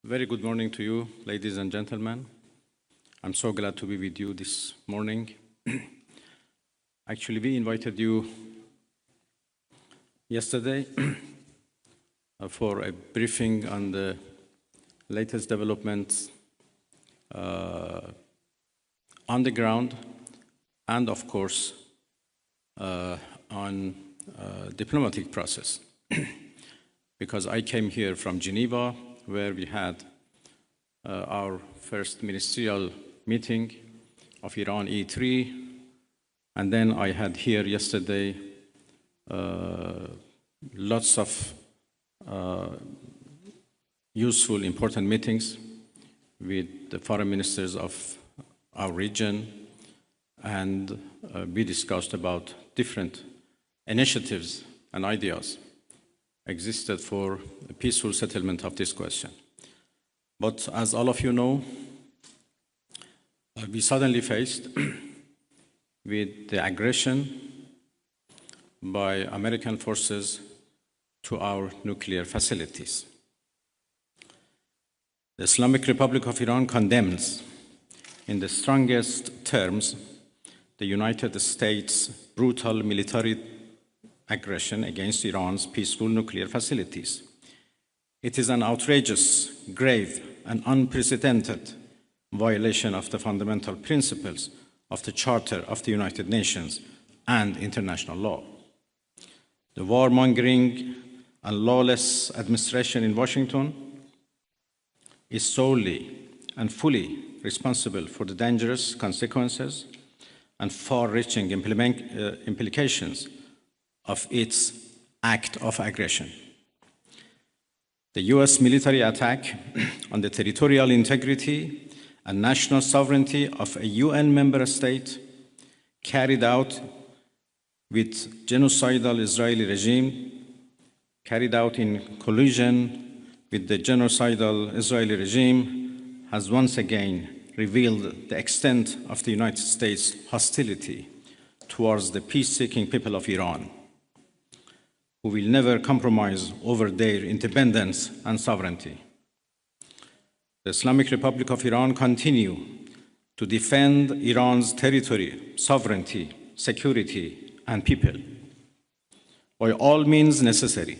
Very good morning to you, ladies and gentlemen. I'm so glad to be with you this morning. Actually, we invited you yesterday for a briefing on the latest developments on the ground and, of course, on diplomatic process. Because I came here from Geneva, where we had our first ministerial meeting of Iran E3, and then I had here yesterday lots of useful, important meetings with the foreign ministers of our region, and we discussed about different initiatives and ideas existed for a peaceful settlement of this question. But as all of you know, we suddenly faced with the aggression by American forces to our nuclear facilities. The Islamic Republic of Iran condemns in the strongest terms the United States' brutal military aggression against Iran's peaceful nuclear facilities. It is an outrageous, grave, and unprecedented violation of the fundamental principles of the Charter of the United Nations and international law. The warmongering and lawless administration in Washington is solely and fully responsible for the dangerous consequences and far-reaching implications of its act of aggression. The US military attack on the territorial integrity and national sovereignty of a UN member state carried out with genocidal Israeli regime, carried out in collusion with the genocidal Israeli regime, has once again revealed the extent of the United States' hostility towards the peace-seeking people of Iran, who will never compromise over their independence and sovereignty. The Islamic Republic of Iran continues to defend Iran's territory, sovereignty, security, and people by all means necessary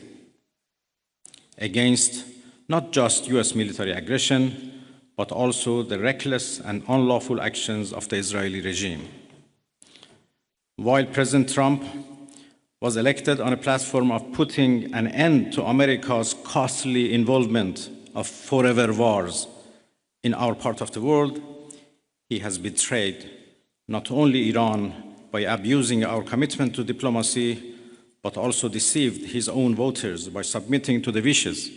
against not just US military aggression, but also the reckless and unlawful actions of the Israeli regime. While President Trump was elected on a platform of putting an end to America's costly involvement of forever wars in our part of the world, he has betrayed not only Iran by abusing our commitment to diplomacy, but also deceived his own voters by submitting to the wishes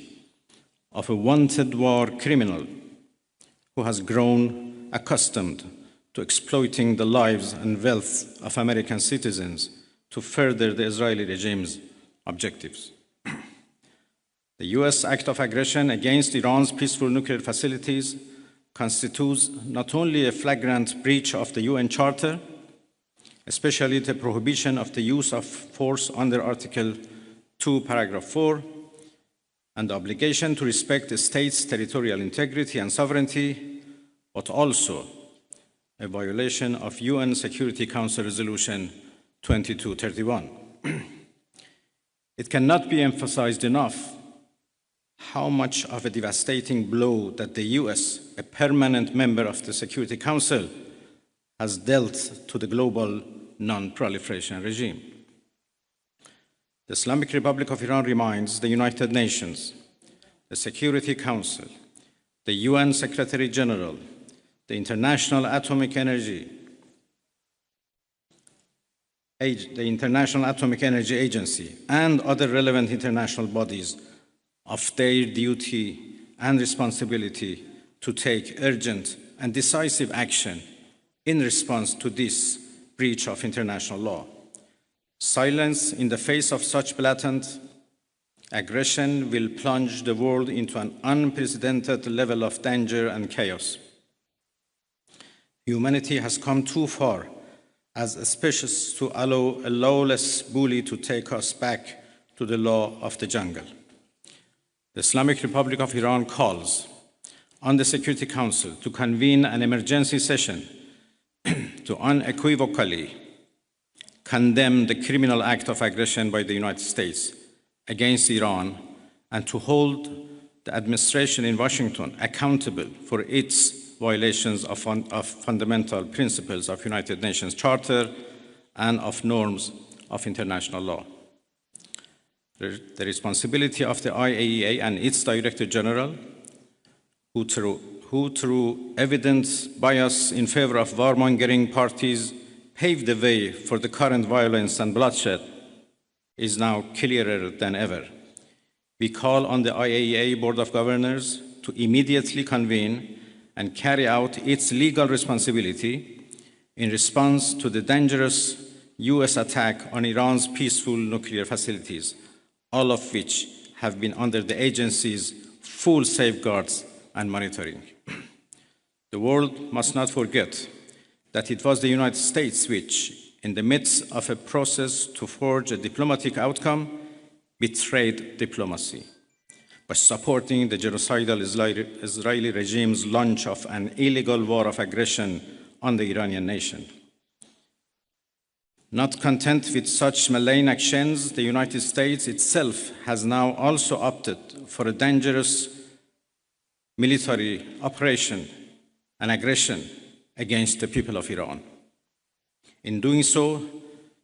of a wanted war criminal who has grown accustomed to exploiting the lives and wealth of American citizens to further the Israeli regime's objectives. The US act of aggression against Iran's peaceful nuclear facilities constitutes not only a flagrant breach of the UN Charter, especially the prohibition of the use of force under Article 2, Paragraph 4, and the obligation to respect the state's territorial integrity and sovereignty, but also a violation of UN Security Council Resolution 2231. It cannot be emphasized enough how much of a devastating blow that the US, a permanent member of the Security Council, has dealt to the global non-proliferation regime. The Islamic Republic of Iran reminds the United Nations, the Security Council, the UN Secretary General, the International Atomic Energy Agency, and other relevant international bodies of their duty and responsibility to take urgent and decisive action in response to this breach of international law. Silence in the face of such blatant aggression will plunge the world into an unprecedented level of danger and chaos. Humanity has come too far as a species to allow a lawless bully to take us back to the law of the jungle. The Islamic Republic of Iran calls on the Security Council to convene an emergency session to unequivocally condemn the criminal act of aggression by the United States against Iran and to hold the administration in Washington accountable for its violations of fundamental principles of United Nations Charter and of norms of international law. The responsibility of the IAEA and its Director General, who through evident bias in favor of warmongering parties paved the way for the current violence and bloodshed, is now clearer than ever. We call on the IAEA Board of Governors to immediately convene and carry out its legal responsibility in response to the dangerous US attack on Iran's peaceful nuclear facilities, all of which have been under the agency's full safeguards and monitoring. The world must not forget that it was the United States which, in the midst of a process to forge a diplomatic outcome, betrayed diplomacy by supporting the genocidal Israeli regime's launch of an illegal war of aggression on the Iranian nation. Not content with such malign actions, the United States itself has now also opted for a dangerous military operation and aggression against the people of Iran. In doing so,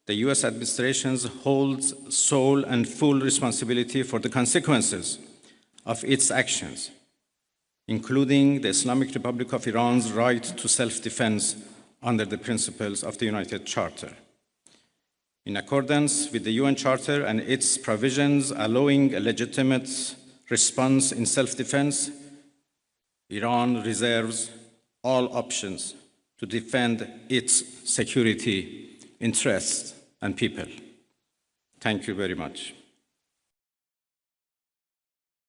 the US administration holds sole and full responsibility for the consequences of its actions, including the Islamic Republic of Iran's right to self-defense under the principles of the United Charter. In accordance with the UN Charter and its provisions allowing a legitimate response in self-defense, Iran reserves all options to defend its security, interests, and people. Thank you very much.